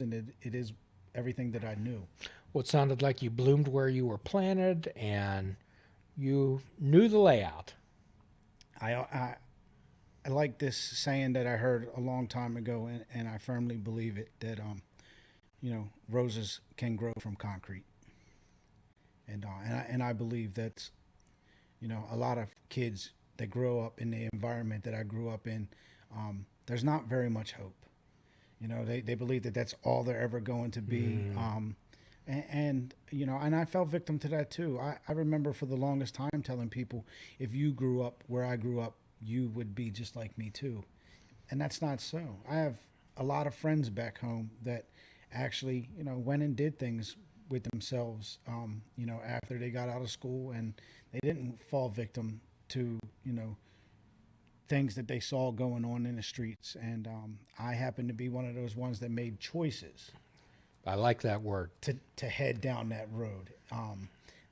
and it is everything that I knew. Well, it sounded like you bloomed where you were planted and you knew the layout. I like this saying that I heard a long time ago, and I firmly believe it that roses can grow from concrete, and I believe that's a lot of kids that grow up in the environment that I grew up in. There's not very much hope. They believe that that's all they're ever going to be. And I fell victim to that too. I remember for the longest time telling people, if you grew up where I grew up, you would be just like me too. And that's not so. I have a lot of friends back home that actually, went and did things with themselves, after they got out of school, and they didn't fall victim to, things that they saw going on in the streets. And I happened to be one of those ones that made choices I like that word. to head down that road.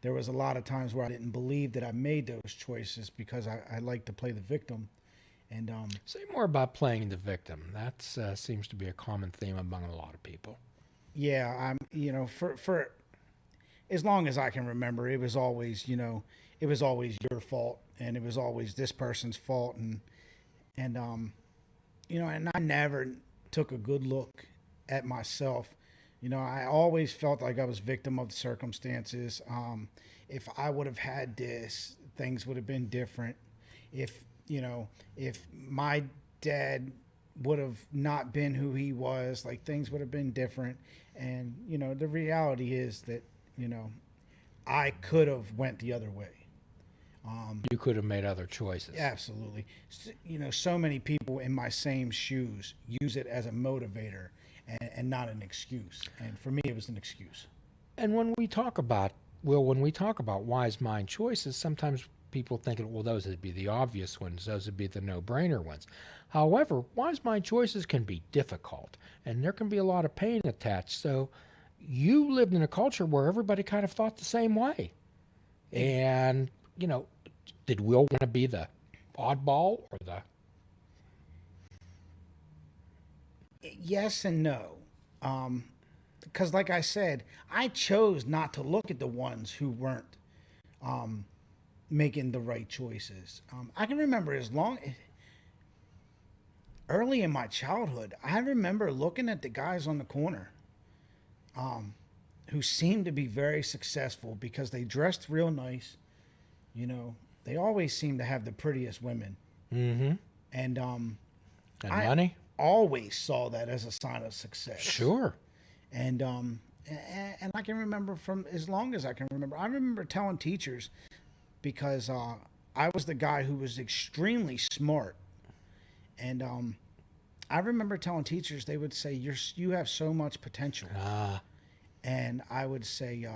There was a lot of times where I didn't believe that I made those choices because I like to play the victim. And Say more about playing the victim. That seems to be a common theme among a lot of people. yeah, for as long as I can remember, it was always, it was always your fault, and it was always this person's fault, and I never took a good look at myself. I always felt like I was victim of the circumstances. If I would have had this, things would have been different. If if my dad would have not been who he was, like things would have been different. And the reality is that I could have went the other way. You could have made other choices. Absolutely. So many people in my same shoes use it as a motivator and not an excuse. And for me, it was an excuse. And when we talk about wise mind choices, sometimes people think, well, those would be the obvious ones, those would be the no-brainer ones. However, wise mind choices can be difficult, and there can be a lot of pain attached. So you lived in a culture where everybody kind of thought the same way. And, did Will want to be the oddball or the... Yes and no. Because, like I said, I chose not to look at the ones who weren't making the right choices. I can remember early in my childhood, I remember looking at the guys on the corner who seemed to be very successful because they dressed real nice. They always seemed to have the prettiest women. Mm-hmm. And And I money? always saw that as a sign of success. Sure. And I can remember from as long as I can remember. I remember telling teachers because I was the guy who was extremely smart, and I remember telling teachers, they would say, you have so much potential," Ah. and I would say,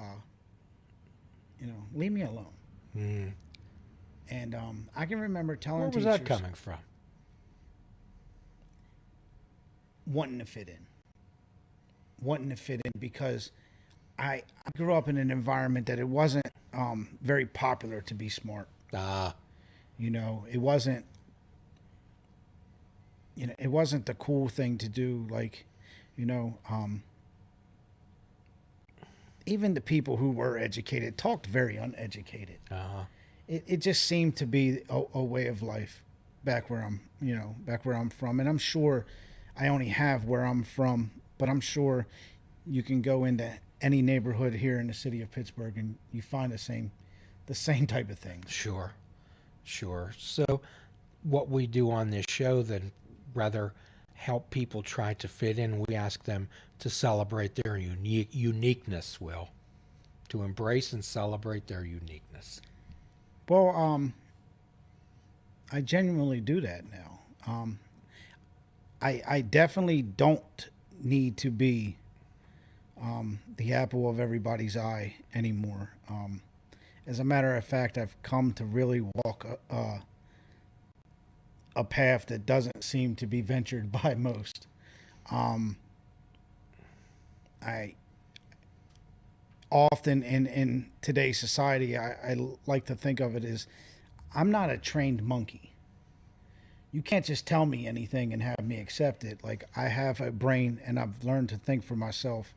leave me alone. Mm. And I can remember telling Where was teachers that coming from? wanting to fit in, because I grew up in an environment that it wasn't very popular to be smart. Ah. It wasn't. It wasn't the cool thing to do. Like, even the people who were educated talked very uneducated. Uh-huh. It just seemed to be a way of life back where I'm from, and I'm sure I only have where I'm from, but I'm sure you can go into any neighborhood here in the city of Pittsburgh and you find the same type of things. Sure. Sure. So what we do on this show then rather help people try to fit in. We ask them to celebrate their uniqueness, Will. To embrace and celebrate their uniqueness. Well, I genuinely do that now. I definitely don't need to be the apple of everybody's eye anymore. As a matter of fact, I've come to really walk a path that doesn't seem to be ventured by most. I often in today's society, I like to think of it as I'm not a trained monkey. you can't just tell me anything and have me accept it. Like, I have a brain and I've learned to think for myself.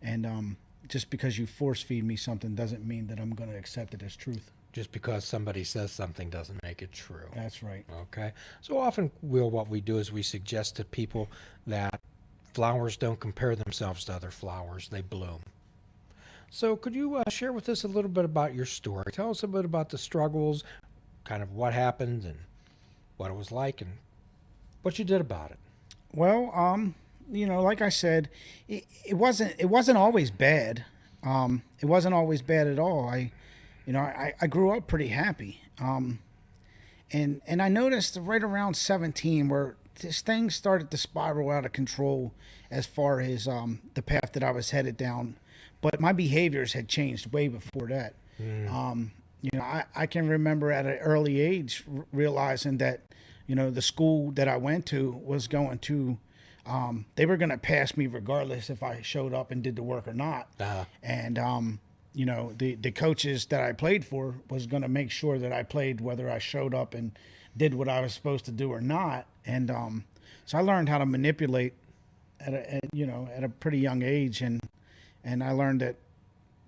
And just because you force feed me something doesn't mean that I'm going to accept it as truth. Just because somebody says something doesn't make it true. That's right. Okay. So often, what we do is we suggest to people that flowers don't compare themselves to other flowers, they bloom. So could you share with us a little bit about your story? Tell us a bit about the struggles, kind of what happened and what it was like and what you did about it. Well, like I said, it wasn't always bad. It wasn't always bad at all. I grew up pretty happy. And I noticed right around 17 where this thing started to spiral out of control as far as the path that I was headed down. But my behaviors had changed way before that. I can remember at an early age realizing that, the school that I went to was going to, they were going to pass me regardless if I showed up and did the work or not. And, the coaches that I played for was going to make sure that I played whether I showed up and did what I was supposed to do or not. And so I learned how to manipulate at a pretty young age. And I learned that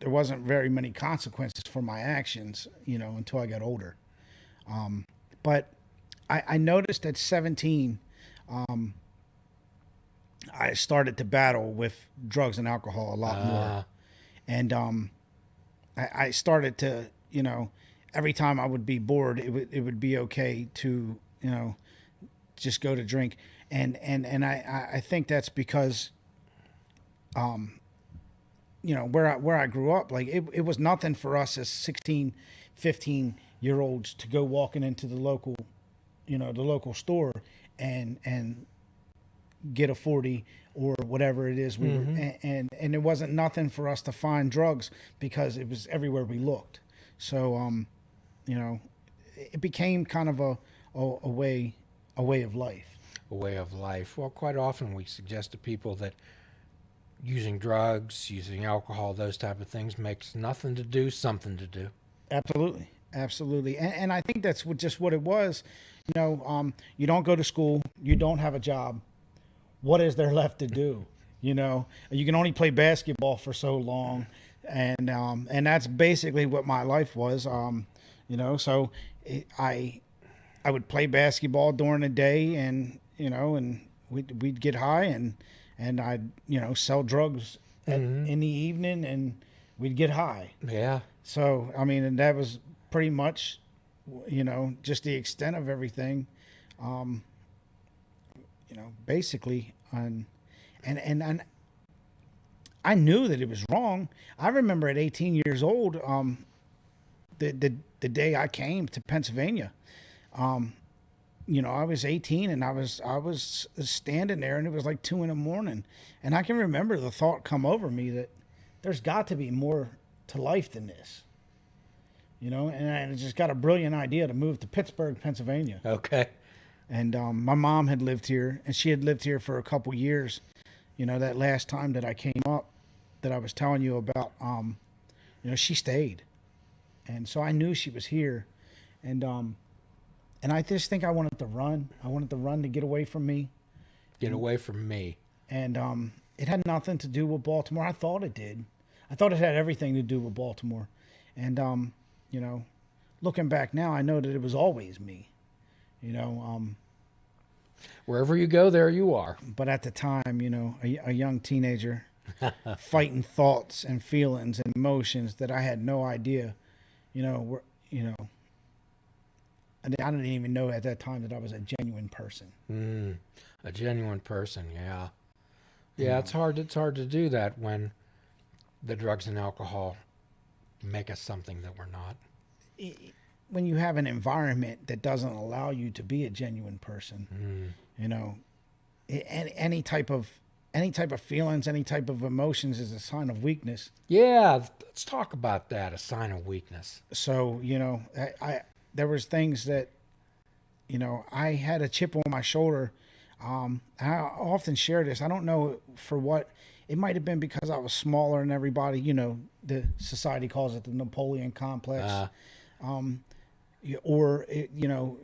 there wasn't very many consequences for my actions, until I got older. But I noticed at 17, I started to battle with drugs and alcohol a lot more. And I started to, every time I would be bored, it would be okay to, just go to drink. And I think that's because, where I grew up, like it was nothing for us as 16, 15-year-olds to go walking into the local store and get a 40 or whatever it is. And it wasn't nothing for us to find drugs because it was everywhere we looked. So, it became kind of a way of life. A way of life. Well, quite often we suggest to people that using drugs, using alcohol, those type of things makes nothing to do, something to do. Absolutely. And I think that's just what it was. You don't go to school, you don't have a job. What is there left to do? You can only play basketball for so long. And that's basically what my life was. So I would play basketball during the day and we'd get high and I'd, sell drugs in the evening and we'd get high. Yeah. So, and that was pretty much, just the extent of everything, basically. And I knew that it was wrong. I remember at 18 years old, the day I came to Pennsylvania, I was 18 and I was standing there and it was like 2 a.m. And I can remember the thought come over me that there's got to be more to life than this, and I just got a brilliant idea to move to Pittsburgh, Pennsylvania. Okay. And my mom had lived here and she had lived here for a couple years. That last time that I came up that I was telling you about, she stayed. And so I knew she was here. And I just think I wanted to run. I wanted to run to get away from me. Get away from me. And it had nothing to do with Baltimore. I thought it did. I thought it had everything to do with Baltimore. And, looking back now, I know that it was always me. Wherever you go, there you are. But at the time, a young teenager fighting thoughts and feelings and emotions that I had no idea, I didn't even know at that time that I was a genuine person. A genuine person, yeah. Yeah, it's hard to do that when the drugs and alcohol make us something that we're not. When you have an environment that doesn't allow you to be a genuine person, any type of feelings, any type of emotions is a sign of weakness. Yeah, let's talk about that, a sign of weakness. So, there was things that, I had a chip on my shoulder. I often share this. I don't know for what. It might have been because I was smaller than everybody. The society calls it the Napoleon Complex. Or,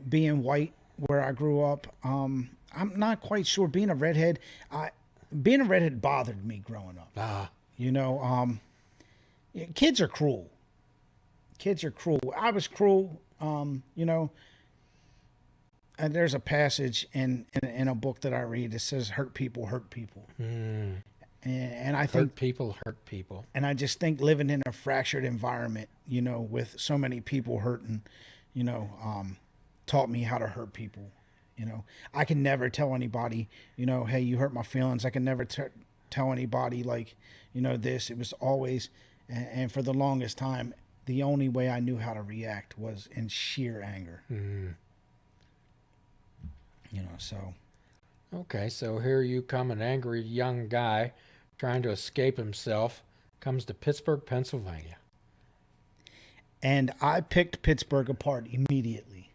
being white, where I grew up, I'm not quite sure. Being a redhead bothered me growing up. Ah, You know, kids are cruel. Kids are cruel. I was cruel. You know, and there's a passage in a book that I read that says, "Hurt people hurt people," and I think, hurt people. and I just think living in a fractured environment, you know, with so many people hurting, you know, taught me how to hurt people. You know, I can never tell anybody, you know, hey, you hurt my feelings. I can never tell anybody like, you know, this. It was always, and for the longest time, the only way I knew how to react was in sheer anger. You know, so Okay, so here you come, an angry young guy trying to escape himself, comes to Pittsburgh, Pennsylvania. and I picked Pittsburgh apart immediately.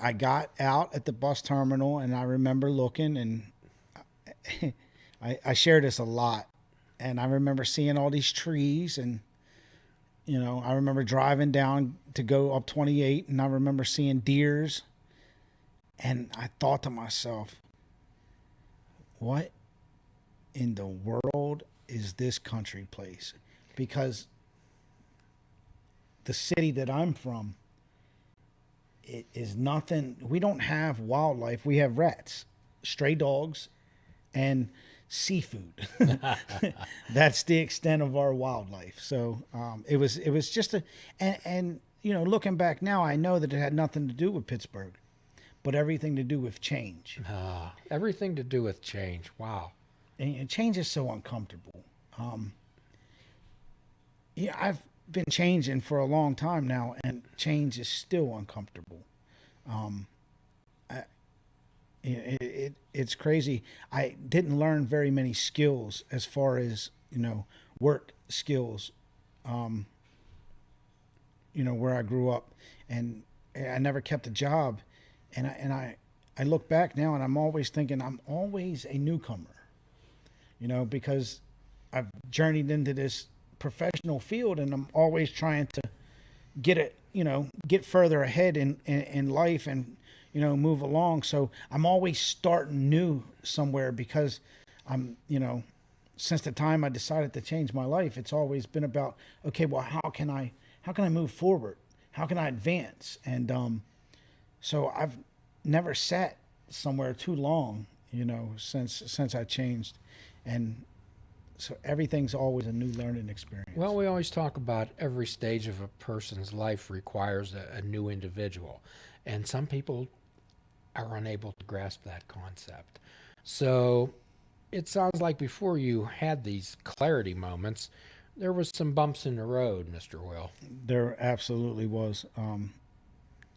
I got out at the bus terminal, and I remember looking, and I share this a lot, and I remember seeing all these trees, and you know, I remember driving down to go up 28, and I remember seeing deers, and I thought to myself, what in the world is this country place? Because the city that I'm from, it is nothing. We don't have wildlife. We have rats, stray dogs, and seafood. That's the extent of our wildlife. So it was just and you know, looking back now, I know that it had nothing to do with Pittsburgh, but everything to do with change. Everything to do with change. Wow. And change is so uncomfortable. Yeah, I've been changing for a long time now, and change is still uncomfortable. It's crazy. I didn't learn very many skills as far as, you know, work skills. You know, where I grew up, and I never kept a job, and I look back now, and I'm always thinking I'm always a newcomer. You know, because I've journeyed into this professional field, and I'm always trying to get further ahead in life, and you know, move along. So I'm always starting new somewhere, because I'm, you know, since the time I decided to change my life, it's always been about, okay, well, how can I move forward? How can I advance? And so I've never sat somewhere too long, you know, since I changed. And so everything's always a new learning experience. Well, we always talk about every stage of a person's life requires a new individual, and some people are unable to grasp that concept. So it sounds like before you had these clarity moments, there was some bumps in the road, Mr. Will. There absolutely was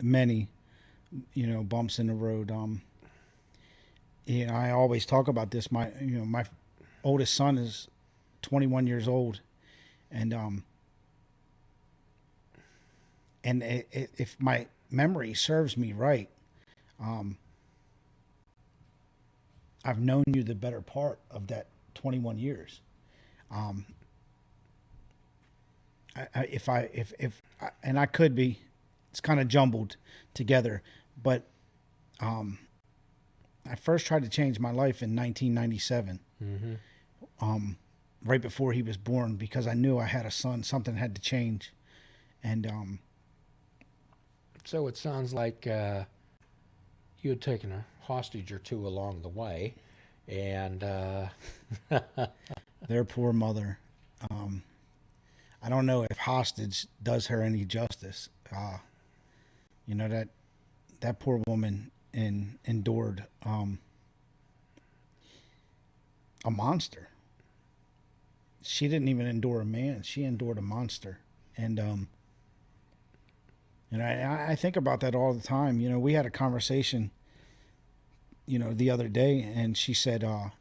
many, you know, bumps in the road. You know, I always talk about this. My oldest son is 21 years old, and if my memory serves me right, I've known you the better part of that 21 years. And I could be, it's kind of jumbled together, but I first tried to change my life in 1997. Right before he was born, because I knew I had a son. Something had to change, and So it sounds like you had taken a hostage or two along the way, and their poor mother. I don't know if hostage does her any justice. You know, that poor woman endured a monster. She didn't even endure a man. She endured a monster. And I think about that all the time. You know, we had a conversation, you know, the other day, and she said, I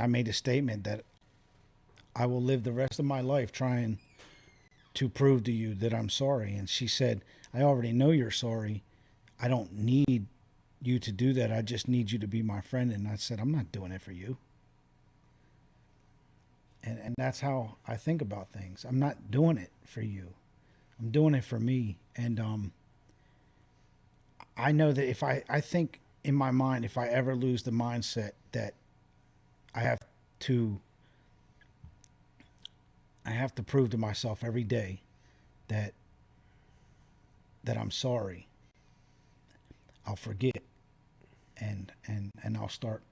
made a statement that I will live the rest of my life trying to prove to you that I'm sorry. And she said, I already know you're sorry. I don't need you to do that. I just need you to be my friend. And I said, I'm not doing it for you. And that's how I think about things. I'm not doing it for you. I'm doing it for me. And I know that if I think in my mind, if I ever lose the mindset that I have to, I have to prove to myself every day that I'm sorry, I'll forget, and I'll start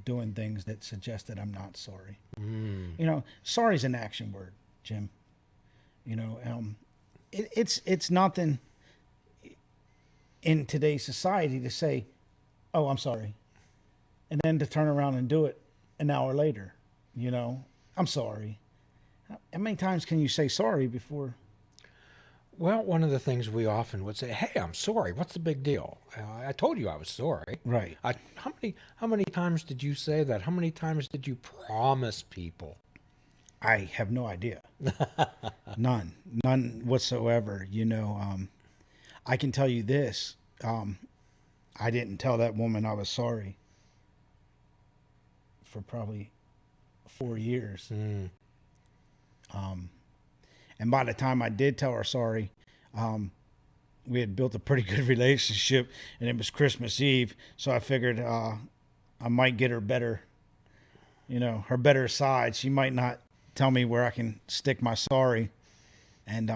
doing things that suggest that I'm not sorry. You know, sorry is an action word, Jim. You know, it's nothing in today's society to say, "Oh, I'm sorry," and then to turn around and do it an hour later. You know, I'm sorry. How many times can you say sorry before? Well, one of the things we often would say, "Hey, I'm sorry. What's the big deal? I told you I was sorry." Right. How many times did you say that? How many times did you promise people? I have no idea. None whatsoever. You know, I can tell you this. I didn't tell that woman I was sorry for probably 4 years. And by the time I did tell her sorry, we had built a pretty good relationship, and it was Christmas Eve. So I figured I might get her better, you know, her better side. She might not tell me where I can stick my sorry. And,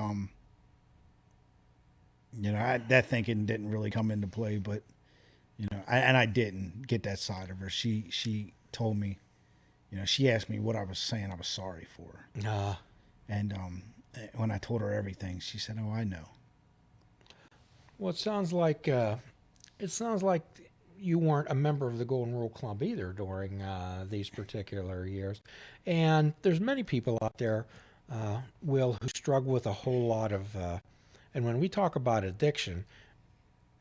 you know, that thinking didn't really come into play, but, you know, I didn't get that side of her. She told me, you know, she asked me what I was saying I was sorry for. And when I told her everything, she said, "Oh, I know." Well, it sounds like you weren't a member of the Golden Rule Club either during these particular years. And there's many people out there, Will, who struggle with a whole lot of. And when we talk about addiction,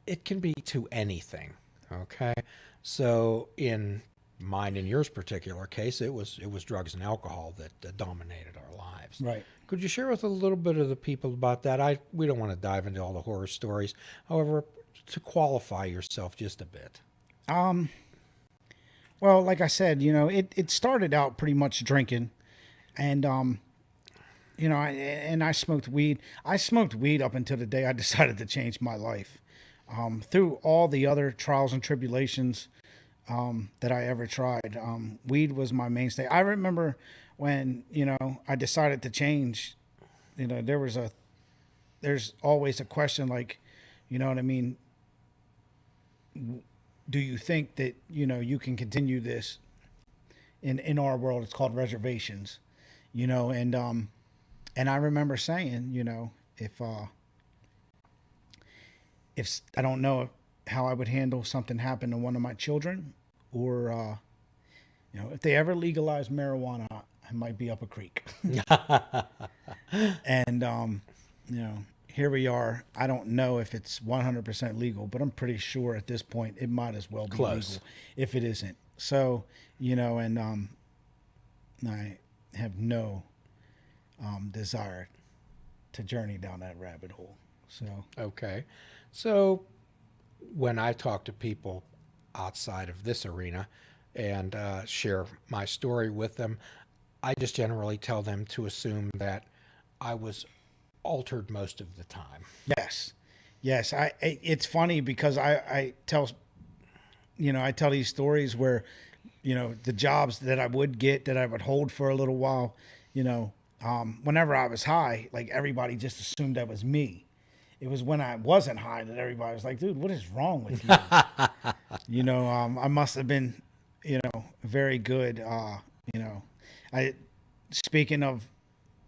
it can be to anything. Okay, so in mine and yours particular case, it was drugs and alcohol that dominated our lives. Right. Could you share with a little bit of the people about that? We don't want to dive into all the horror stories. However, to qualify yourself just a bit. Well, like I said, you know, it started out pretty much drinking, and you know, I smoked weed. I smoked weed up until the day I decided to change my life. Through all the other trials and tribulations that I ever tried, weed was my mainstay. I remember when, you know, I decided to change. You know, there's always a question like, you know what I mean? Do you think that, you know, you can continue this in our world? It's called reservations, you know, and I remember saying, you know, if I don't know how I would handle something happen to one of my children, or you know, if they ever legalize marijuana, I might be up a creek. And you know, here we are. I don't know if it's 100% legal, but I'm pretty sure at this point it might as well be Close. legal if it isn't. So, you know, and I have no desire to journey down that rabbit hole. So, Okay. So when I talk to people outside of this arena and share my story with them, I just generally tell them to assume that I was altered most of the time. yes, yes. It's funny because I tell, you know, I tell these stories where, you know, the jobs that I would get that I would hold for a little while, you know, whenever I was high, like everybody just assumed that was me. It was when I wasn't high that everybody was like, "Dude, what is wrong with you?" You know, I must have been, you know, very good. You know, speaking of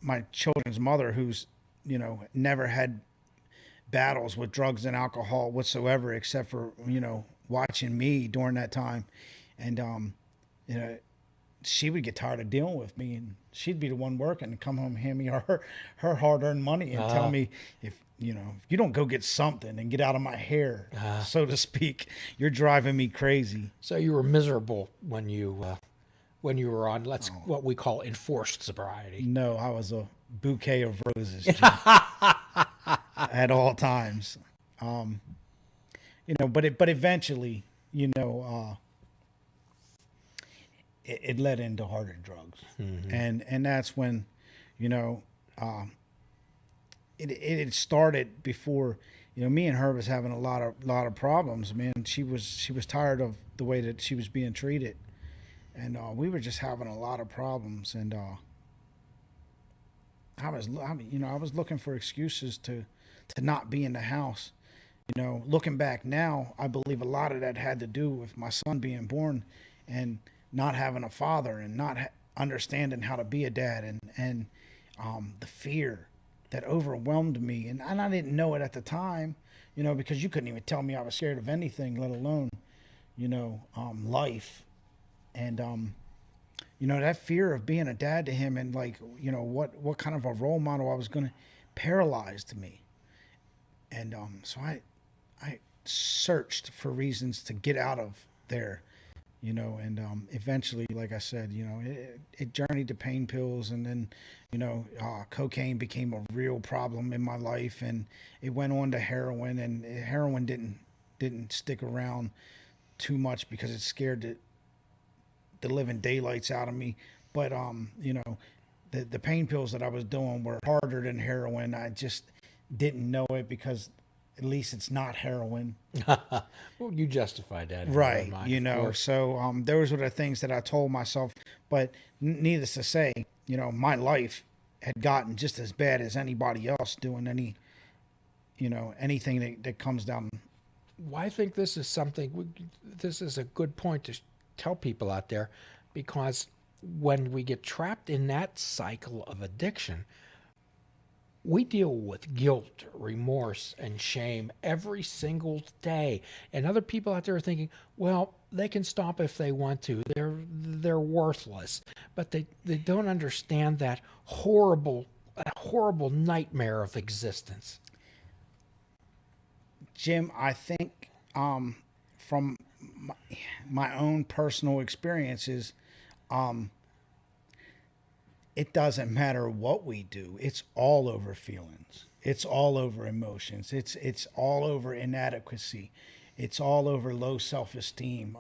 my children's mother, who's, you know, never had battles with drugs and alcohol whatsoever, except for, you know, watching me during that time, and you know, she would get tired of dealing with me, and she'd be the one working and come home and hand me her hard-earned money and tell me, if you know, if you don't go get something and get out of my hair, so to speak, you're driving me crazy. So you were miserable when you were on what we call enforced sobriety. No, I was a bouquet of roses, Jim, at all times. You know, but eventually, you know, it led into harder drugs, and that's when, you know, it had started before. Me and her was having a lot of problems. Man, she was tired of the way that she was being treated, and we were just having a lot of problems. And I was looking for excuses to not be in the house. Looking back now, I believe a lot of that had to do with my son being born and not having a father and not understanding how to be a dad, and the fear that overwhelmed me. And I didn't know it at the time, because you couldn't even tell me I was scared of anything, let alone, life. And, that fear of being a dad to him, and like, what kind of a role model I was going to, paralyzed me. And so I searched for reasons to get out of there, and eventually, like I said, it journeyed to pain pills, and then, cocaine became a real problem in my life, and it went on to heroin, and heroin didn't stick around too much because it scared the living daylights out of me. But the pain pills that I was doing were harder than heroin. I just didn't know it because at least it's not heroin. Well, you justified that. Right. Mind, So those were the things that I told myself. But needless to say, my life had gotten just as bad as anybody else doing anything that comes down. Well, I think this is this is a good point to tell people out there, because when we get trapped in that cycle of addiction, we deal with guilt, remorse, and shame every single day. And other people out there are thinking, well, they can stop if they want to. They're worthless. But they don't understand that horrible nightmare of existence. Jim, I think from my own personal experiences, it doesn't matter what we do. It's all over feelings. It's all over emotions. It's all over inadequacy. It's all over low self-esteem.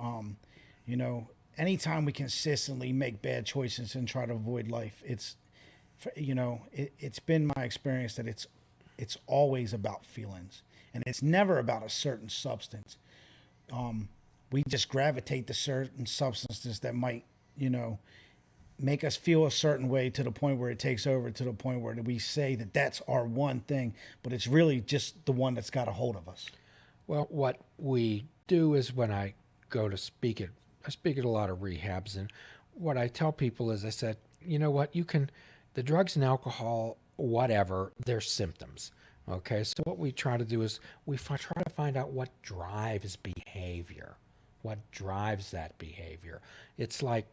Anytime we consistently make bad choices and try to avoid life, it's been my experience that it's always about feelings, and it's never about a certain substance. We just gravitate to certain substances that might, make us feel a certain way, to the point where it takes over, to the point where we say that that's our one thing, but it's really just the one that's got a hold of us. Well, what we do is, when I go to speak I speak at a lot of rehabs, and what I tell people is, I said, the drugs and alcohol, whatever, they're symptoms. Okay, so what we try to do is try to find out what drives behavior. What drives that behavior? It's like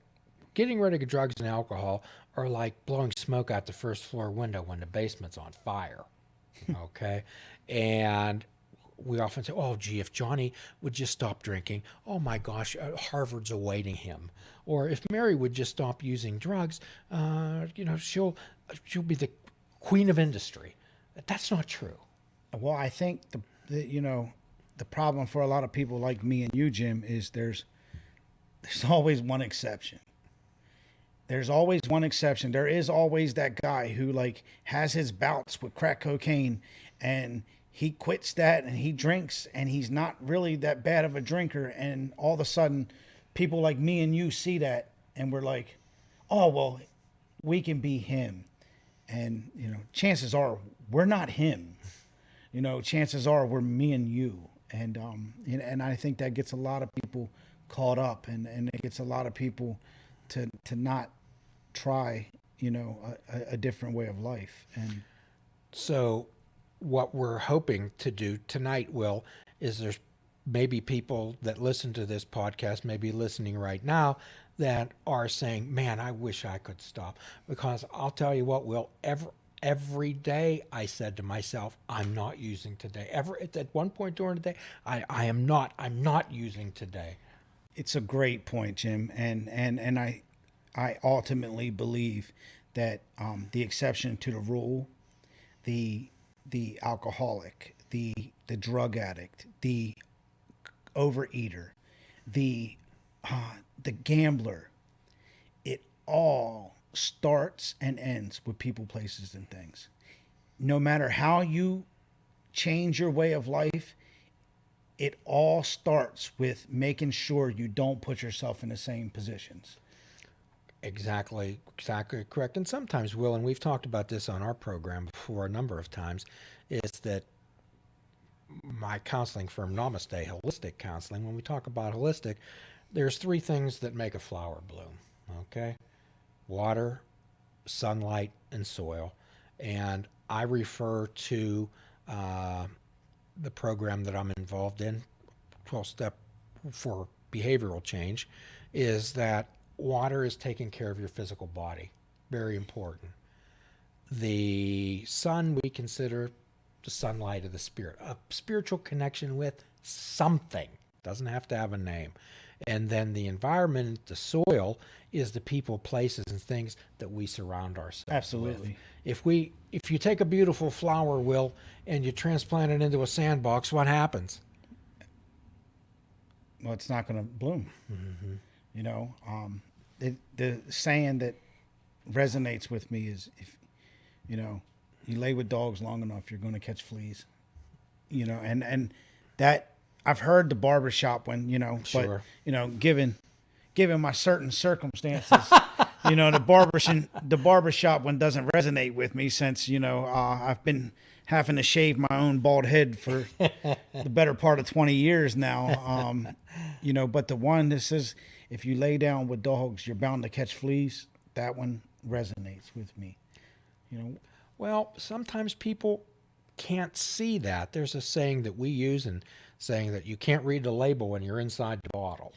getting rid of drugs and alcohol are like blowing smoke out the first floor window when the basement's on fire. Okay? And we often say, oh, gee, if Johnny would just stop drinking, oh my gosh, Harvard's awaiting him. Or if Mary would just stop using drugs, she'll be the queen of industry. That's not true. Well, I think the problem for a lot of people like me and you, Jim, is there's always one exception. There's always one exception. There is always that guy who has his bouts with crack cocaine, and he quits that and he drinks, and he's not really that bad of a drinker. And all of a sudden, people like me and you see that, and we're like, oh, well, we can be him. And, chances are we're not him. Chances are we're me and you. And I think that gets a lot of people caught up, and it gets a lot of people to not try, a different way of life. And so what we're hoping to do tonight, Will, is there's maybe people that listen to this podcast, maybe listening right now, that are saying, man, I wish I could stop. Because I'll tell you what, Will, every day I said to myself, I'm not using today. At one point during the day, I'm not using today. It's a great point, Jim. And I ultimately believe that the exception to the rule, the alcoholic, the drug addict, the overeater, the gambler, it all starts and ends with people, places, and things. no matter how you change your way of life, it all starts with making sure you don't put yourself in the same positions. Exactly correct. And sometimes, Will, and we've talked about this on our program before a number of times, is that my counseling firm, Namaste Holistic Counseling, when we talk about holistic, there's three things that make a flower bloom. Okay, water, sunlight, and soil. And I refer to the program that I'm involved in, 12 step for behavioral change, is that water is taking care of your physical body. Very important. The sun we consider the sunlight of the spirit, a spiritual connection with something. Doesn't have to have a name. And then the environment, the soil, is the people, places, and things that we surround ourselves Absolutely. with. If you take a beautiful flower, Will, and you transplant it into a sandbox, what happens? Well, it's not going to bloom. Mm-hmm. You know, the saying that resonates with me is, if you lay with dogs long enough, you're going to catch fleas. And that I've heard the barbershop one, Sure. but given my certain circumstances, the barbershop one doesn't resonate with me since I've been having to shave my own bald head for the better part of 20 years now. But the one that says, if you lay down with dogs, you're bound to catch fleas, that one resonates with me. Well, sometimes people can't see that. There's a saying that we use, and saying that you can't read the label when you're inside the bottle.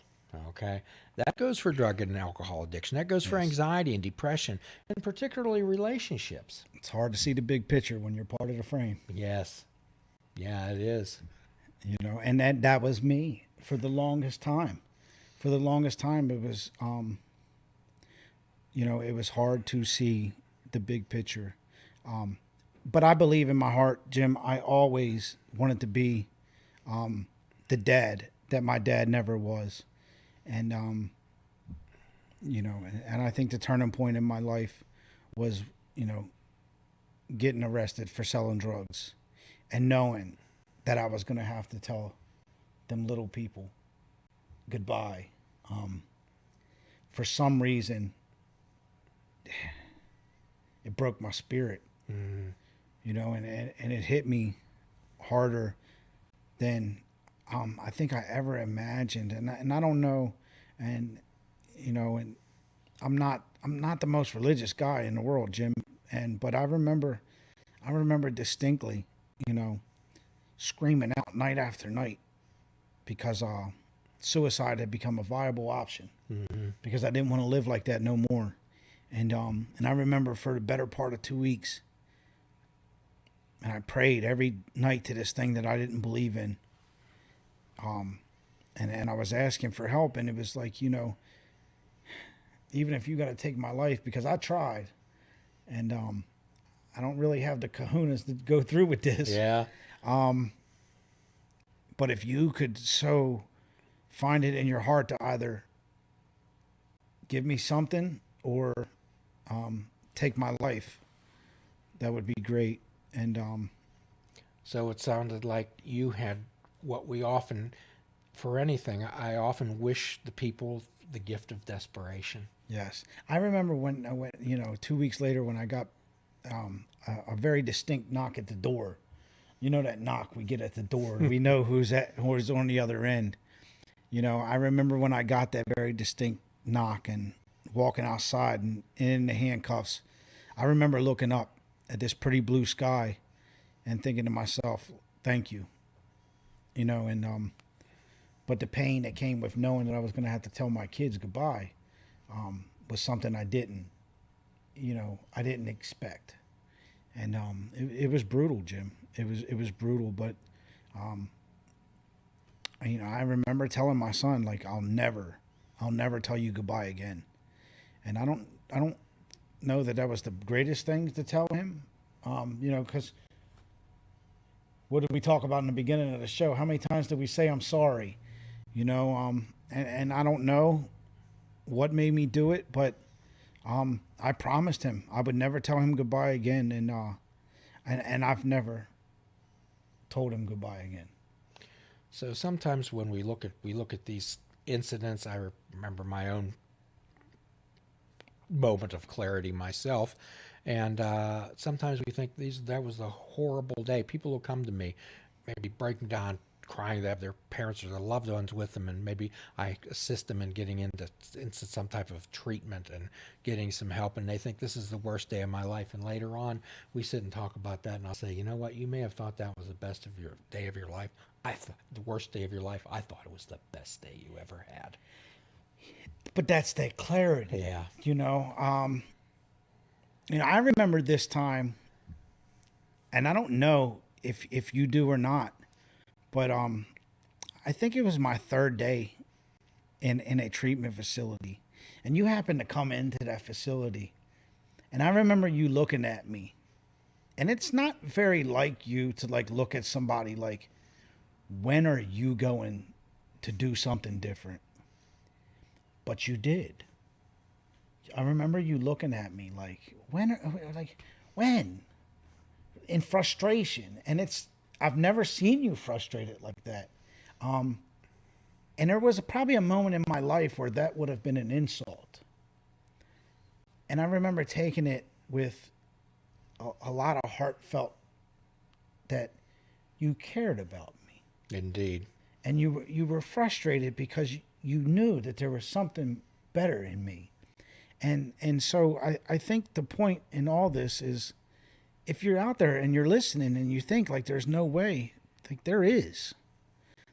Okay, that goes for drug and alcohol addiction. That goes for anxiety and depression, and particularly relationships. It's hard to see the big picture when you're part of the frame. Yes, yeah, it is. And that was me for the longest time. For the longest time, it was, it was hard to see the big picture. But I believe in my heart, Jim, I always wanted to be the dad that my dad never was. And, and I think the turning point in my life was, getting arrested for selling drugs and knowing that I was going to have to tell them little people goodbye. For some reason, it broke my spirit, and it hit me harder than I think I ever imagined, and I don't know, and I'm not the most religious guy in the world, Jim, but I remember distinctly, screaming out night after night because suicide had become a viable option, because I didn't want to live like that no more, and I remember for the better part of 2 weeks, and I prayed every night to this thing that I didn't believe in. And I was asking for help, and it was like, even if you got to take my life, because I tried, and I don't really have the kahunas to go through with this. Yeah. But if you could so find it in your heart to either give me something or take my life, that would be great. And so it sounded like you had what we often, for anything, I often wish the people the gift of desperation. yes, I remember when 2 weeks later when I got a very distinct knock at the door. That knock we get at the door. We know who's on the other end. I remember when I got that very distinct knock and walking outside and in the handcuffs. I remember looking up at this pretty blue sky and thinking to myself, thank you. But the pain that came with knowing that I was going to have to tell my kids goodbye was something I didn't expect. And it was brutal, Jim. It was brutal, but I remember telling my son, like, I'll never tell you goodbye again. And I don't know that was the greatest thing to tell him, because what did we talk about in the beginning of the show? How many times did we say I'm sorry? And I don't know what made me do it, but I promised him I would never tell him goodbye again. and I've never told him goodbye again. So sometimes when we look at these incidents, I remember my own moment of clarity myself, and sometimes we think that was a horrible day. People will come to me, maybe breaking down, crying they have their parents or their loved ones with them, and maybe I assist them in getting into some type of treatment and getting some help, and they think this is the worst day of my life. And later on, we sit and talk about that, and I'll say, you know what, you may have thought that was the best of your day of your life. The worst day of your life, I thought it was the best day you ever had. But that's that clarity. Yeah. I remember this time, and I don't know if you do or not, but I think it was my third day in a treatment facility, and you happened to come into that facility, and I remember you looking at me, and it's not very like you to like look at somebody like, when are you going to do something different? But you did. I remember you looking at me like, when? In frustration. And I've never seen you frustrated like that. And there was probably a moment in my life where that would have been an insult. And I remember taking it with a lot of heartfelt that you cared about me. Indeed. And you were frustrated because you knew that there was something better in me. And so I think the point in all this is, if you're out there and you're listening and you think like there's no way, like there is.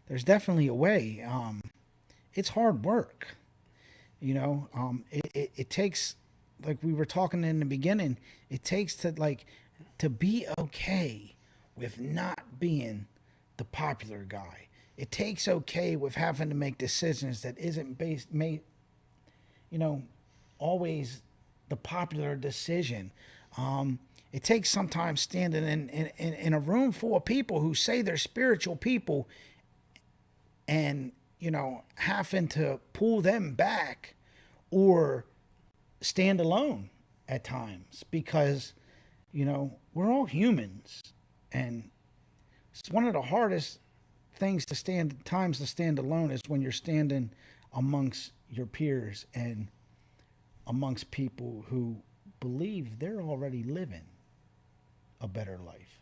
There's definitely a way. It's hard work. It takes, like we were talking in the beginning, it takes to be okay with not being the popular guy. It takes okay with having to make decisions that isn't always the popular decision. It takes sometimes standing in a room full of people who say they're spiritual people and, having to pull them back or stand alone at times because, we're all humans, and it's one of the hardest times to stand alone is when you're standing amongst your peers and amongst people who believe they're already living a better life.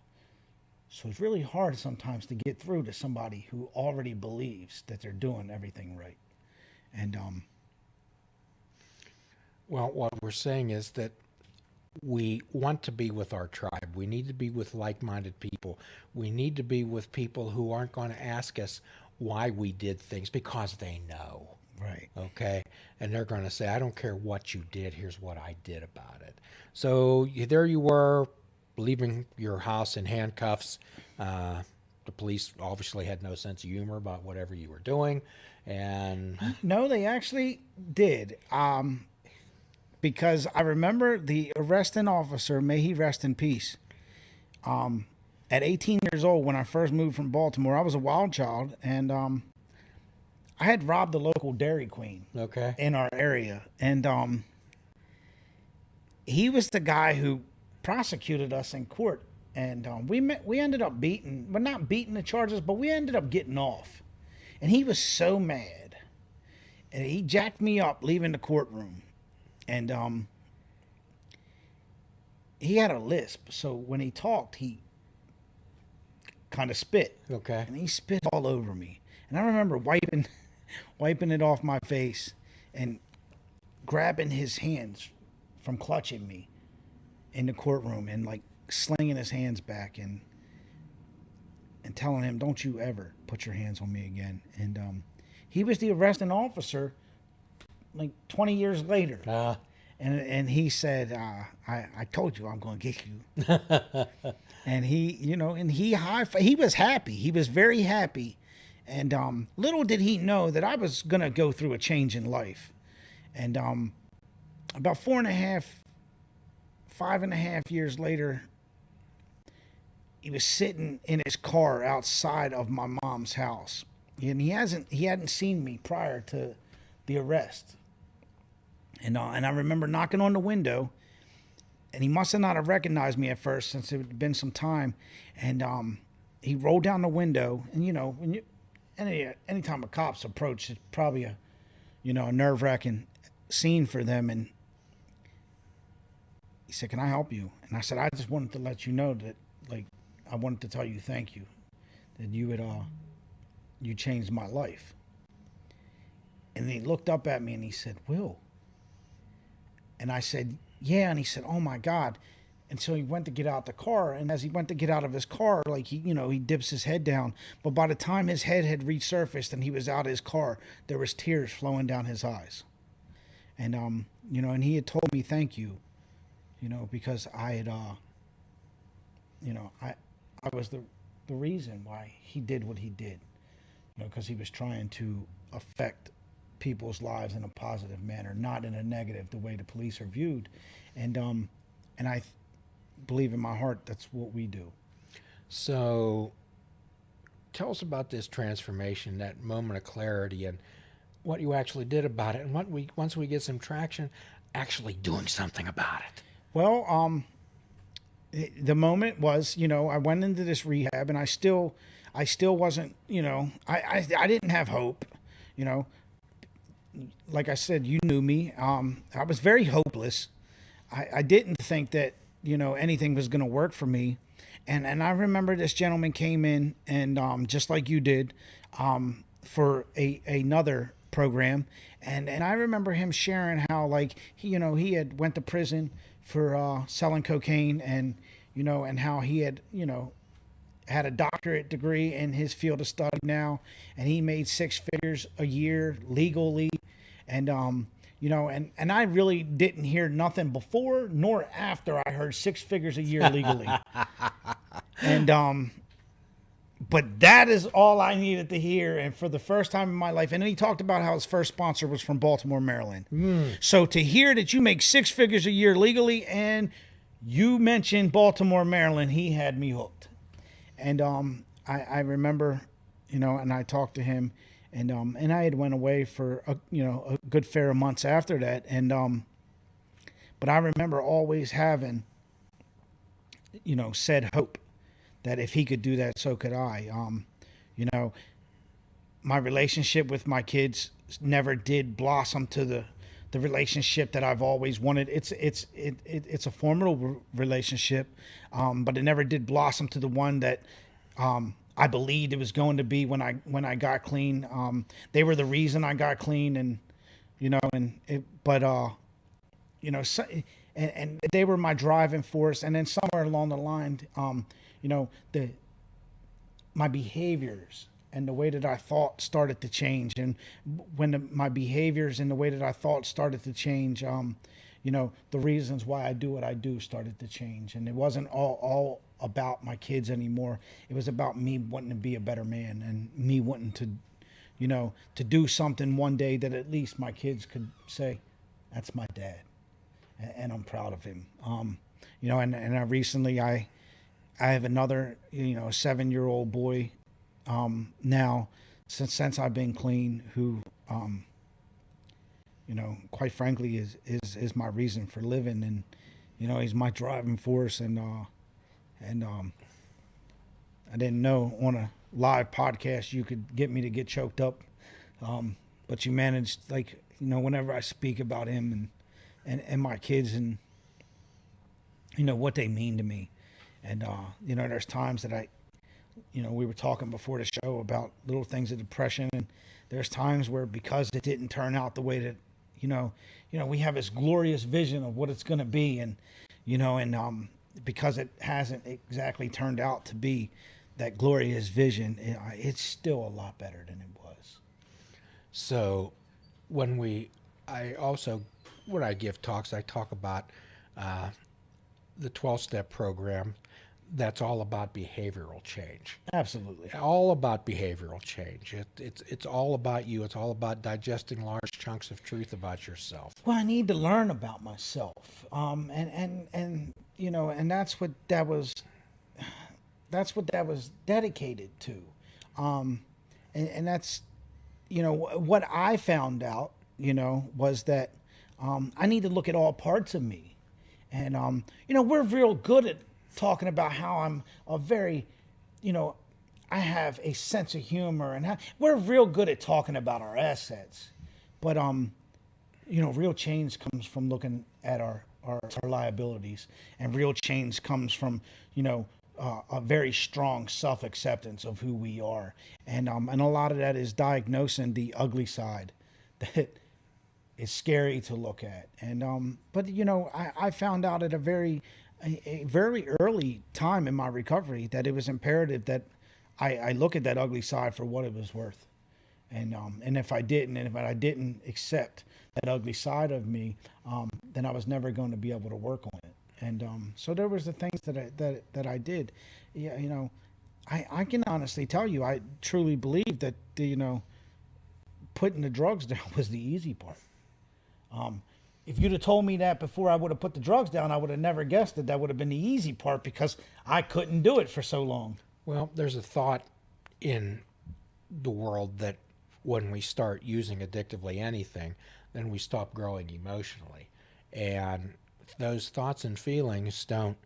So it's really hard sometimes to get through to somebody who already believes that they're doing everything right. And well, what we're saying is that we want to be with our tribe. We need to be with like-minded people. We need to be with people who aren't going to ask us why we did things because they know. right. Okay? And they're going to say, I don't care what you did. Here's what I did about it. So there you were, leaving your house in handcuffs. The police obviously had no sense of humor about whatever you were doing. And No, they actually did. Because I remember the arresting officer, may he rest in peace. At 18 years old, when I first moved from Baltimore, I was a wild child, and I had robbed the local Dairy Queen okay. in our area. And he was the guy who prosecuted us in court. And we ended up not beating the charges, but we ended up getting off. And he was so mad. And he jacked me up leaving the courtroom. And he had a lisp, so when he talked, he kind of spit. Okay. And he spit all over me. And I remember wiping it off my face and grabbing his hands from clutching me in the courtroom and like slinging his hands back and telling him, don't you ever put your hands on me again. And he was the arresting officer like 20 years later. And he said, I told you I'm going to get you. And he was happy. He was very happy. And little did he know that I was going to go through a change in life. And about 5.5 years later, he was sitting in his car outside of my mom's house. And he hadn't seen me prior to the arrest. And I remember knocking on the window, and he must have not have recognized me at first since it had been some time. And he rolled down the window, and when anytime a cop's approach, it's probably a nerve-wracking scene for them. And he said, "Can I help you?" And I said, "I just wanted to let you know that, like, I wanted to tell you thank you, that you changed my life." And he looked up at me and he said, "Will?" And I said, "Yeah." And he said, "Oh my God." And so he went to get out the car. And as he went to get out of his car, like he dips his head down. But by the time his head had resurfaced and he was out of his car, there was tears flowing down his eyes. And, and he had told me thank you, because I had, I was the reason why he did what he did, because he was trying to affect people's lives in a positive manner, not in a negative, the way the police are viewed. And I believe in my heart that's what we do. So tell us about this transformation, that moment of clarity, and what you actually did about it, and once we get some traction, actually doing something about it. Well, the moment was, I went into this rehab, and I still wasn't, I didn't have hope, Like I said, you knew me. I was very hopeless. I didn't think that, anything was going to work for me. And I remember this gentleman came in and, just like you did, for another program. And I remember him sharing how, like, he had went to prison for, selling cocaine, and, and how he had, had a doctorate degree in his field of study now, and he made 6 figures a year legally. And, and I really didn't hear nothing before nor after I heard 6 figures a year legally. And, but that is all I needed to hear. And for the first time in my life, and then he talked about how his first sponsor was from Baltimore, Maryland. So to hear that you make 6 figures a year legally and you mentioned Baltimore, Maryland, he had me hooked. And, I remember, and I talked to him. And I had went away for a good fair of months after that, and but I remember always having said hope that if he could do that, so could I. My relationship with my kids never did blossom to the relationship that I've always wanted. It's a formidable relationship, but it never did blossom to the one that I believed it was going to be when I got clean. They were the reason I got clean, and and they were my driving force. And then somewhere along the line, my behaviors and the way that I thought started to change. And when my behaviors and the way that I thought started to change, the reasons why I do what I do started to change. And it wasn't all about my kids anymore. It was about me wanting to be a better man, and me wanting to, to do something one day that at least my kids could say, "That's my dad, and I'm proud of him." And I recently, I have another, 7-year-old boy, now since I've been clean, who, quite frankly is my reason for living. And, he's my driving force. And I didn't know on a live podcast you could get me to get choked up. But you managed, like, whenever I speak about him and my kids and, what they mean to me. And, there's times that we were talking before the show about little things of depression. And there's times where, because it didn't turn out the way that, we have this glorious vision of what it's going to be. And, because it hasn't exactly turned out to be that glorious vision, it's still a lot better than it was. So when I give talks, I talk about the 12-step program. That's all about behavioral change. Absolutely. All about behavioral change. It's all about you. It's all about digesting large chunks of truth about yourself. Well, I need to learn about myself. And that's what that was dedicated to. And that's, what I found out, was that I need to look at all parts of me And we're real good at talking about how I'm a very, I have a sense of humor, and we're real good at talking about our assets. But real change comes from looking at our liabilities, and real change comes from a very strong self-acceptance of who we are, and a lot of that is diagnosing the ugly side that is scary to look at. And but I found out at a very early time in my recovery that it was imperative that I look at that ugly side for what it was worth. And if I didn't accept that ugly side of me, then I was never going to be able to work on it. And so there was the things that I did. Yeah, I can honestly tell you, I truly believe that putting the drugs down was the easy part. If you'd have told me that before I would have put the drugs down, I would have never guessed that would have been the easy part, because I couldn't do it for so long. Well, there's a thought in the world that when we start using addictively anything, then we stop growing emotionally. And those thoughts and feelings don't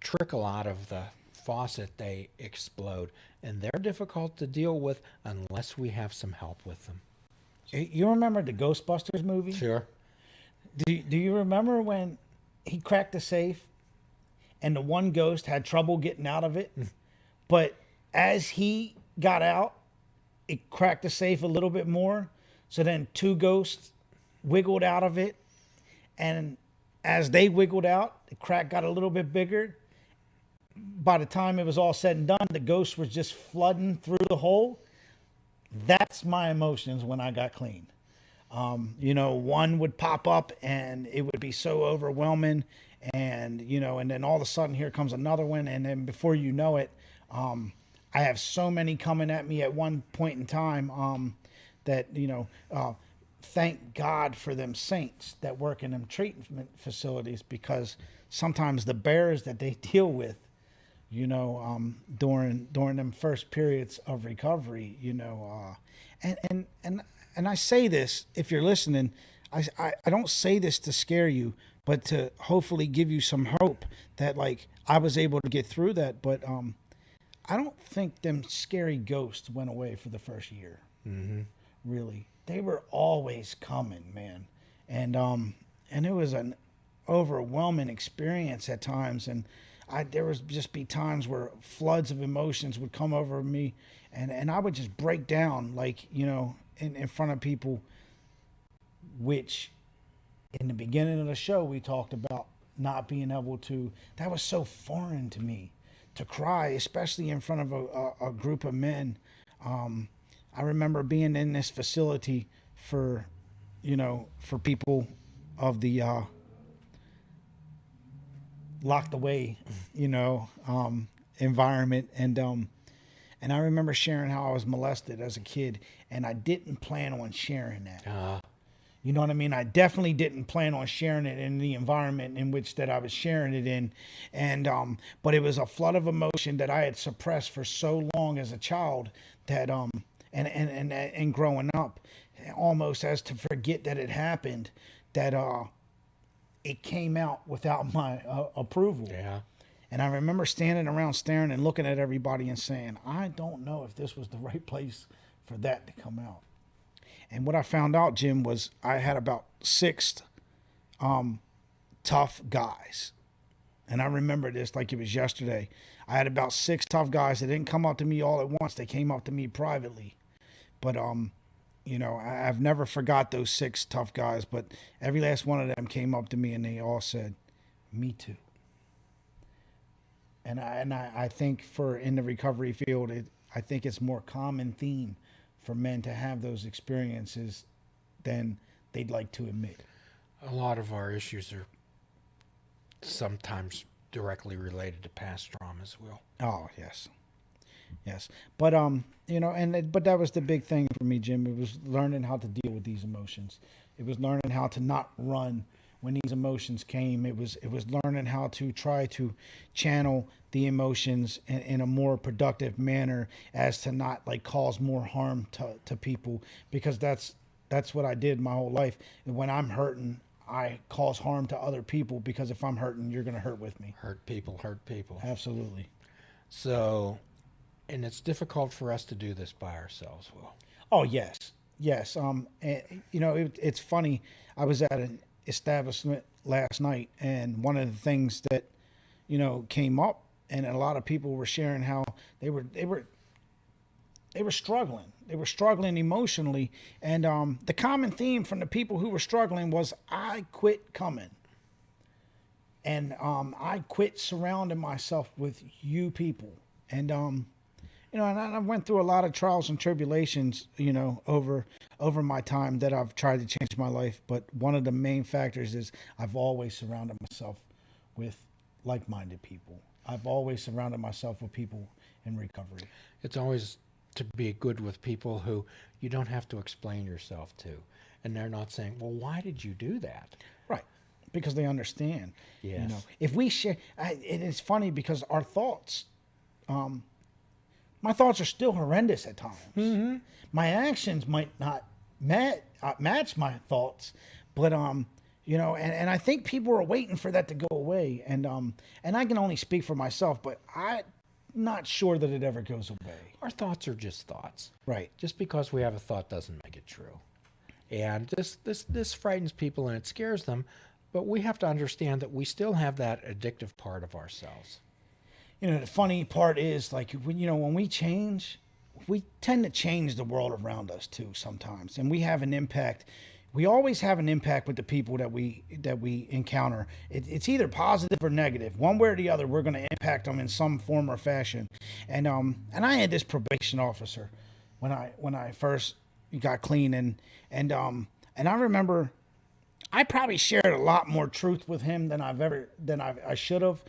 trickle out of the faucet, they explode. And they're difficult to deal with unless we have some help with them. You remember the Ghostbusters movie? Sure. Do you remember when he cracked the safe and the one ghost had trouble getting out of it? But as he got out, it cracked the safe a little bit more. So then two ghosts wiggled out of it. And as they wiggled out, the crack got a little bit bigger. By the time it was all said and done, the ghost was just flooding through the hole. That's my emotions when I got clean. One would pop up and it would be so overwhelming. And then all of a sudden here comes another one. And then before you know it, I have so many coming at me at one point in time that, thank God for them saints that work in them treatment facilities, because sometimes the bears that they deal with, during them first periods of recovery, and I say this, if you're listening, I don't say this to scare you, but to hopefully give you some hope that I was able to get through that. But I don't think them scary ghosts went away for the first year. Mm-hmm. Really, they were always coming, man, and it was an overwhelming experience at times. And there was just be times where floods of emotions would come over me, and I would just break down, in front of people, which in the beginning of the show, we talked about not being able to, that was so foreign to me, to cry, especially in front of a group of men. I remember being in this facility for people of the locked away, environment. And I remember sharing how I was molested as a kid, and I didn't plan on sharing that. You know what I mean? I definitely didn't plan on sharing it in the environment in which that I was sharing it in. And, but it was a flood of emotion that I had suppressed for so long as a child that, and growing up, almost as to forget that it happened, that, it came out without my approval. Yeah. And I remember standing around staring and looking at everybody and saying, I don't know if this was the right place for that to come out. And what I found out, Jim, was I had about 6 tough guys. And I remember this like it was yesterday. I had about 6 tough guys that didn't come up to me all at once. They came up to me privately. But, I've never forgot those 6 tough guys. But every last one of them came up to me and they all said, me too. And I think in the recovery field, I think it's more common theme for men to have those experiences than they'd like to admit. A lot of our issues are sometimes directly related to past traumas, Will. Oh, yes. But, but that was the big thing for me, Jim. It was learning how to deal with these emotions. It was learning how to not run when these emotions came. It was learning how to try to channel the emotions in a more productive manner, as to not cause more harm to people, because that's what I did my whole life. And when I'm hurting, I cause harm to other people, because if I'm hurting, you're going to hurt with me. Hurt people, hurt people. Absolutely. So, and it's difficult for us to do this by ourselves, Will. Oh, yes. Yes. It's funny. I was at an establishment last night, and one of the things that, came up, and a lot of people were sharing how they were struggling. They were struggling emotionally. And the common theme from the people who were struggling was, I quit coming. And I quit surrounding myself with you people. And, and I went through a lot of trials and tribulations, over my time, that I've tried to change my life. But one of the main factors is I've always surrounded myself with like-minded people. I've always surrounded myself with people in recovery. It's always to be good with people who you don't have to explain yourself to. And they're not saying, well, why did you do that? Right. Because they understand. Yes. If we share, it's funny because our thoughts, my thoughts are still horrendous at times. Mm-hmm. My actions might not match my thoughts, but and I think people are waiting for that to go away. And I can only speak for myself, but I'm not sure that it ever goes away. Our thoughts are just thoughts. Right. Just because we have a thought doesn't make it true. And this frightens people and it scares them, but we have to understand that we still have that addictive part of ourselves. The funny part is, like, when we change, we tend to change the world around us too sometimes, and we have an impact. We always have an impact with the people that we encounter. It's either positive or negative. One way or the other, we're going to impact them in some form or fashion. And I had this probation officer when I first got clean, and I remember I probably shared a lot more truth with him than I should have,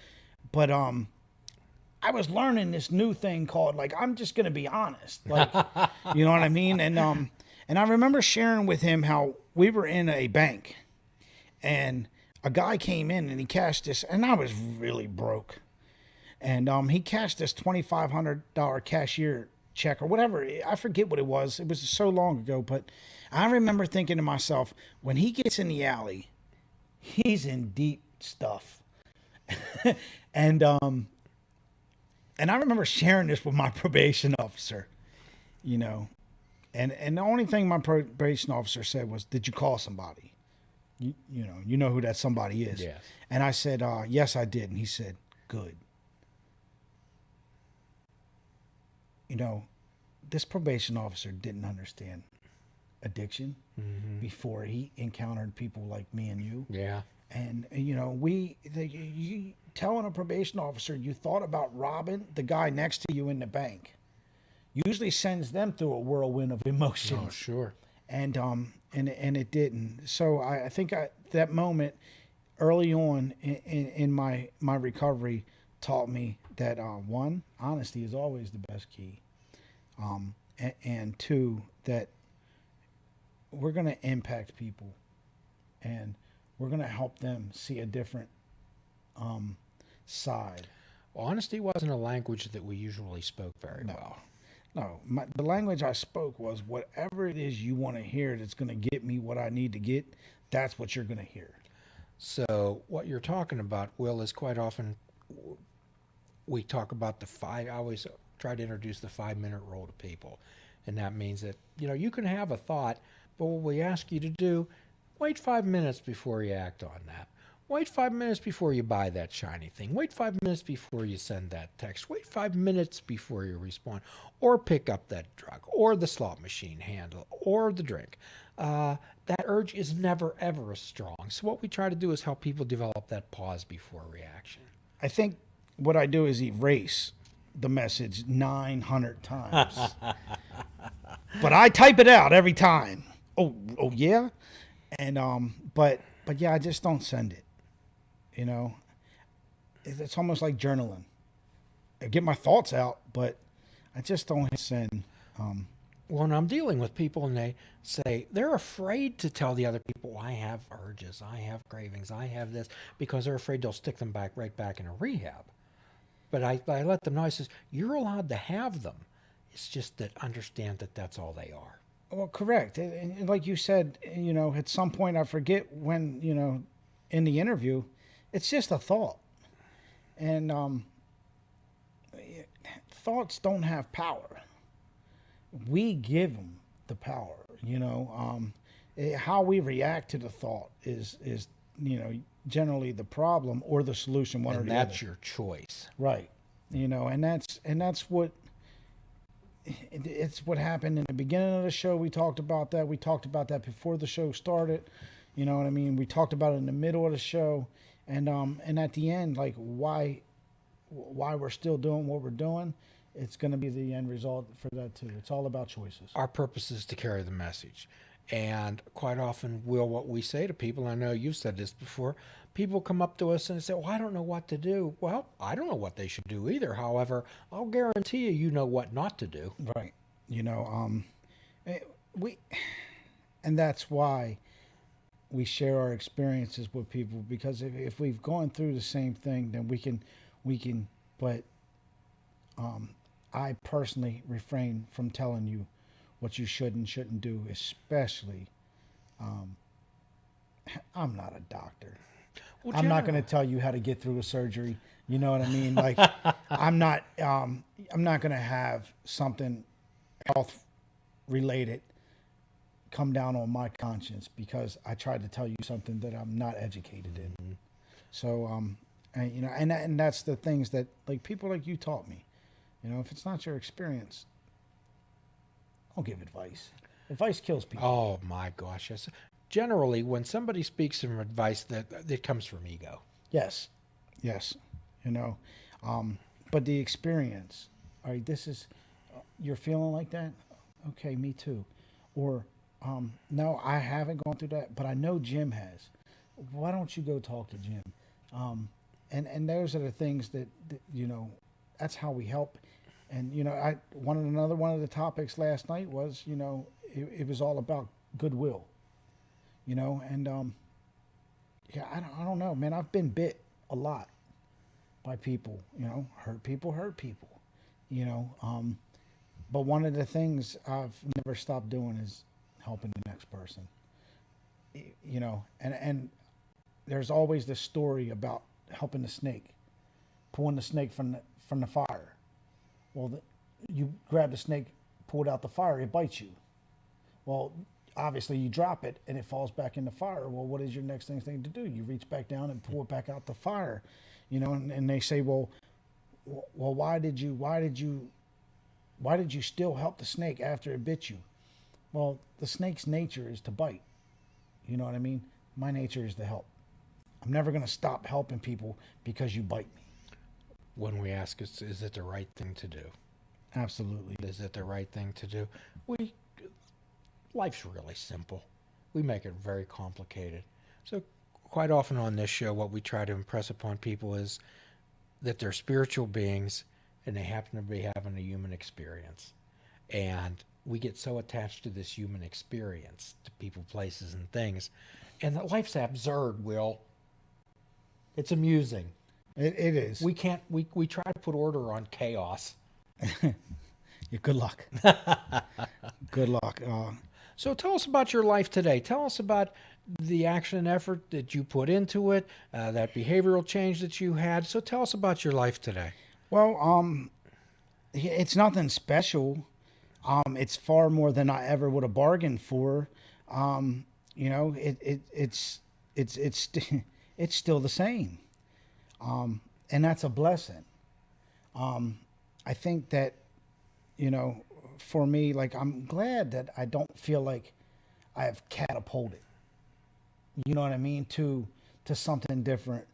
but I was learning this new thing called, like, I'm just going to be honest. Like, you know what I mean? And I remember sharing with him how we were in a bank, and a guy came in and he cashed this, and I was really broke. And he cashed this $2,500 cashier check or whatever. I forget what it was. It was so long ago, but I remember thinking to myself, when he gets in the alley, he's in deep stuff. And I remember sharing this with my probation officer, and the only thing my probation officer said was, did you call somebody? You know who that somebody is. Yes. And I said, yes, I did. And he said, good. This probation officer didn't understand addiction before he encountered people like me and you. Yeah. And, you telling a probation officer you thought about robbing the guy next to you in the bank usually sends them through a whirlwind of emotions. Oh, sure. And it didn't. So I think that moment early on in my recovery taught me that, one, honesty is always the best key. And two, that we're going to impact people, and we're going to help them see a different side. Well, honesty wasn't a language that we usually spoke very well. No, the language I spoke was, whatever it is you want to hear that's going to get me what I need to get, that's what you're going to hear. So what you're talking about, Will, is quite often we talk about I always try to introduce the 5-minute rule to people. And that means that, you can have a thought, but what we ask you to do, wait 5 minutes before you act on that. Wait 5 minutes before you buy that shiny thing. Wait 5 minutes before you send that text. Wait 5 minutes before you respond, or pick up that drug, or the slot machine handle, or the drink. That urge is never, ever as strong. So what we try to do is help people develop that pause before reaction. I think what I do is erase the message 900 times. But I type it out every time. Oh yeah? And but yeah, I just don't send it. It's almost like journaling. I get my thoughts out, but I just don't hit send. When I'm dealing with people and they say they're afraid to tell the other people, I have urges, I have cravings, I have this, because they're afraid they'll stick them right back in a rehab. But I let them know, I says, you're allowed to have them. It's just that understand that that's all they are. Well, correct. And like you said, at some point, I forget when, in the interview, it's just a thought. And thoughts don't have power. We give them the power, how we react to the thought is generally the problem or the solution, one or And the other. that's your choice. Right. And that's what it's what happened in the beginning of the show. We talked about that. We talked about that before the show started. You know what I mean? We talked about it in the middle of the show, and at the end, like why we're still doing what we're doing. It's going to be the end result for that too. It's all about choices. Our purpose is to carry the message. And quite often, what we say to people, I know you've said this before, people come up to us and say, well, I don't know what to do. Well, I don't know what they should do either. However, I'll guarantee you know what not to do. Right. We, and that's why we share our experiences with people, because if we've gone through the same thing, then we can, but I personally refrain from telling you what you should and shouldn't do, especially, I'm not a doctor. Well, I'm not going to tell you how to get through a surgery. You know what I mean? Like, I'm not going to have something health related come down on my conscience because I tried to tell you something that I'm not educated in. Mm-hmm. So, and that's the things that like people like you taught me. If it's not your experience, don't give advice. Advice kills people. Oh my gosh! Yes. Generally, when somebody speaks some advice, that comes from ego. Yes. But the experience. All right, this is you're feeling like that. Okay, me too. Or no, I haven't gone through that, but I know Jim has. Why don't you go talk to Jim? And those are the things that that's how we help. And another one of the topics last night was it was all about goodwill. And I don't know, man. I've been bit a lot by people. Hurt people. But one of the things I've never stopped doing is helping the next person. And there's always this story about helping the snake, pulling the snake from the fire. Well, you grab the snake, pull it out the fire, it bites you. Well, obviously you drop it and it falls back in the fire. Well, what is your next thing to do? You reach back down and pull it back out the fire. And they say, well, why did you still help the snake after it bit you? Well, the snake's nature is to bite. You know what I mean? My nature is to help. I'm never going to stop helping people because you bite me. When we ask, is it the right thing to do? Absolutely. Is it the right thing to do? Life's really simple. We make it very complicated. So quite often on this show, what we try to impress upon people is that they're spiritual beings and they happen to be having a human experience. And we get so attached to this human experience, to people, places, and things. And that life's absurd, Will. It's amusing. It is. We can't. We try to put order on chaos. Yeah, good luck. Good luck. So tell us about your life today. Tell us about the action and effort that you put into it, that behavioral change that you had. So tell us about your life today. Well, it's nothing special. It's far more than I ever would have bargained for. It's still the same. And that's a blessing. I think that, for me, like, I'm glad that I don't feel like I have catapulted, you know what I mean, to something different,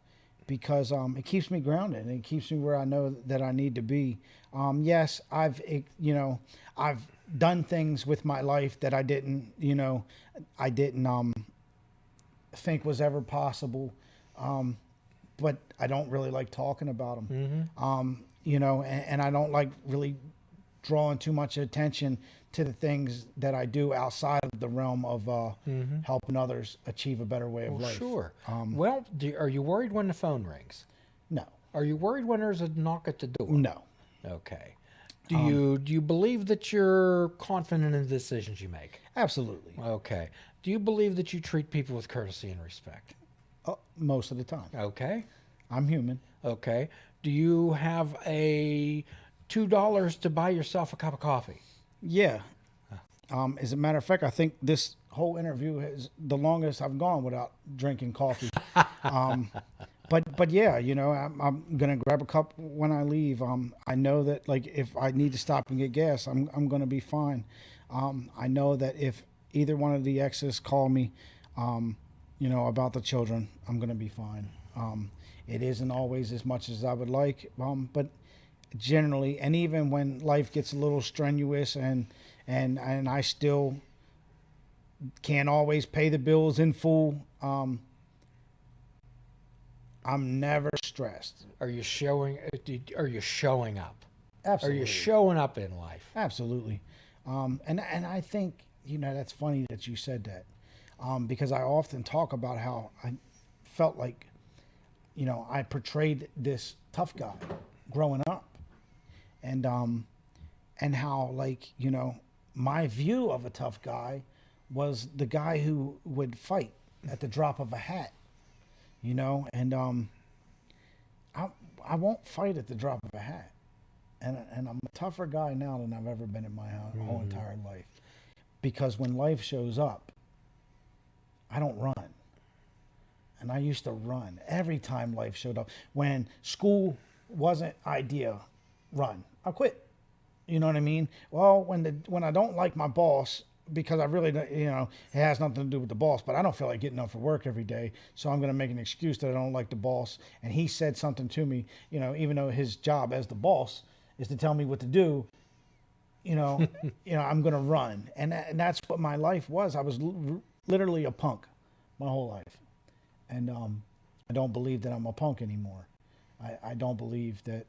because it keeps me grounded and it keeps me where I know that I need to be. Yes, I've done things with my life that I didn't think was ever possible. But I don't really like talking about them. Mm-hmm. And I don't like really drawing too much attention to the things that I do outside of the realm of helping others achieve a better way of life. Sure. Well, are you worried when the phone rings? No. Are you worried when there's a knock at the door? No. Okay. Do you believe that you're confident in the decisions you make? Absolutely. Okay. Do you believe that you treat people with courtesy and respect? Most of the time. Okay. I'm human. Okay. Do you have a $2 to buy yourself a cup of coffee? Yeah. As a matter of fact, I think this whole interview is the longest I've gone without drinking coffee. But yeah, I'm gonna grab a cup when I leave. I know that like if I need to stop and get gas, I'm gonna be fine. I know that if either one of the exes call me, about the children, I'm gonna be fine. It isn't always as much as I would like, but generally, and even when life gets a little strenuous and I still can't always pay the bills in full, I'm never stressed. Are you showing? Are you showing up? Absolutely. Are you showing up in life? Absolutely. And I think, that's funny that you said that, because I often talk about how I felt like, I portrayed this tough guy growing up, and how, like, my view of a tough guy was the guy who would fight at the drop of a hat, and I won't fight at the drop of a hat. And I'm a tougher guy now than I've ever been in my whole entire life. Because when life shows up, I don't run. And I used to run every time life showed up. When school wasn't idea, run. I quit. You know what I mean? Well, when I don't like my boss, because I really, it has nothing to do with the boss, but I don't feel like getting up for work every day. So I'm going to make an excuse that I don't like the boss. And he said something to me, even though his job as the boss is to tell me what to do, I'm going to run. And that's what my life was. I was literally a punk my whole life. And I don't believe that I'm a punk anymore. I don't believe that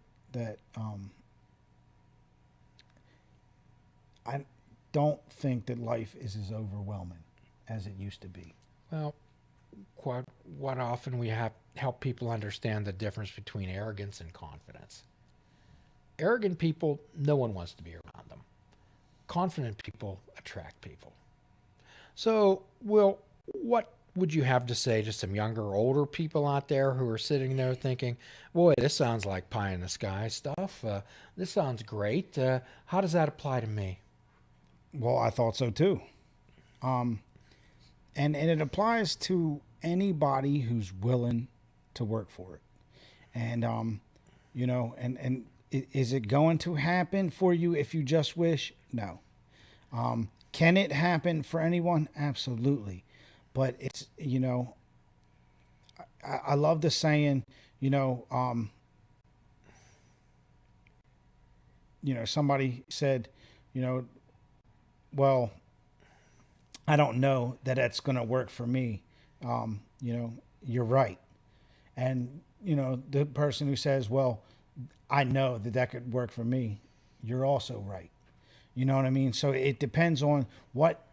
I don't think that life is as overwhelming as it used to be. Well, quite often we have help people understand the difference between arrogance and confidence. Arrogant people, no one wants to be around them. Confident people attract people. So, Will, what would you have to say to some younger or older people out there who are sitting there thinking, boy, this sounds like pie in the sky stuff. This sounds great. How does that apply to me? Well, I thought so too. And it applies to anybody who's willing to work for it. And, and is it going to happen for you if you just wish? No. Can it happen for anyone? Absolutely. But it's, I love the saying, somebody said, well, I don't know that that's going to work for me. You're right. And, the person who says, well, I know that could work for me, you're also right. You know what I mean? So it depends on what,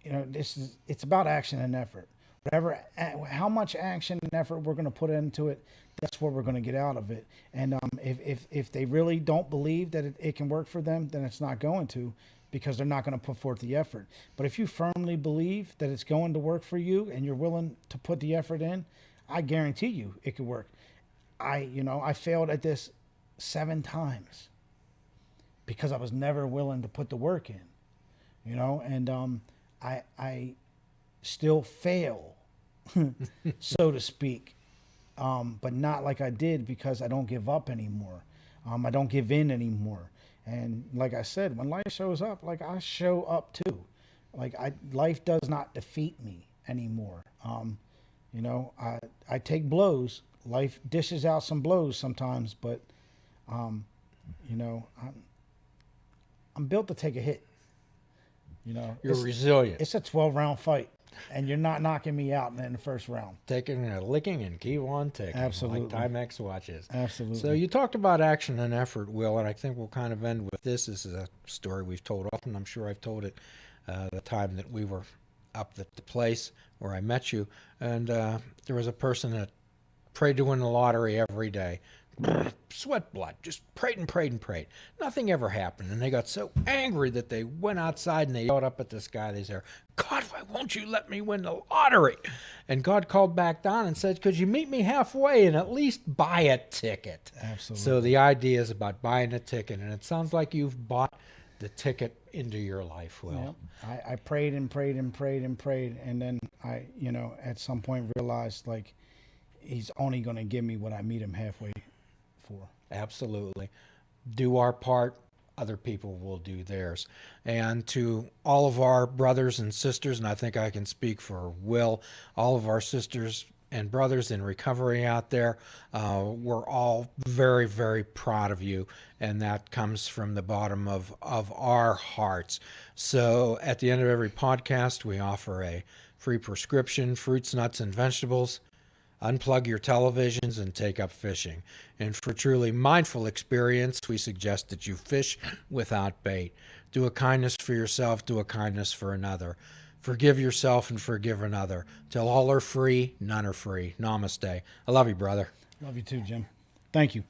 it's about action and effort. How much action and effort we're going to put into it, that's what we're going to get out of it. And if they really don't believe that it can work for them, then it's not going to, because they're not going to put forth the effort. But if you firmly believe that it's going to work for you and you're willing to put the effort in, I guarantee you it could work. I failed at this 7 times because I was never willing to put the work in, and I still fail, so to speak, but not like I did, because I don't give up anymore. I don't give in anymore. And like I said, when life shows up, like, I show up too. Like, life does not defeat me anymore. I take blows. Life dishes out some blows sometimes, but, I'm built to take a hit. You're resilient. It's a 12-round fight, and you're not knocking me out in the first round. Taking a licking and keep on ticking. Absolutely. Like Timex watches. Absolutely. So you talked about action and effort, Will, and I think we'll kind of end with this. This is a story we've told often. I'm sure I've told it the time that we were up at the place where I met you. And there was a person that prayed to win the lottery every day, sweat blood, just prayed and prayed and prayed. Nothing ever happened. And they got so angry that they went outside and they yelled up at the sky. They said, God, why won't you let me win the lottery? And God called back down and said, could you meet me halfway and at least buy a ticket? Absolutely. So the idea is about buying a ticket. And it sounds like you've bought the ticket into your life, Will. Yep. I prayed and prayed and prayed and prayed. And then I, at some point realized, like, he's only going to give me what I meet him halfway for. Absolutely. Do our part, other people will do theirs. And to all of our brothers and sisters, and I think I can speak for Will, all of our sisters and brothers in recovery out there, we're all very, very proud of you. And that comes from the bottom of our hearts. So at the end of every podcast, we offer a free prescription, fruits, nuts, and vegetables. Unplug your televisions and take up fishing. And for truly mindful experience, we suggest that you fish without bait. Do a kindness for yourself, do a kindness for another. Forgive yourself and forgive another. Till all are free, none are free. Namaste. I love you, brother. Love you too, Jim. Thank you.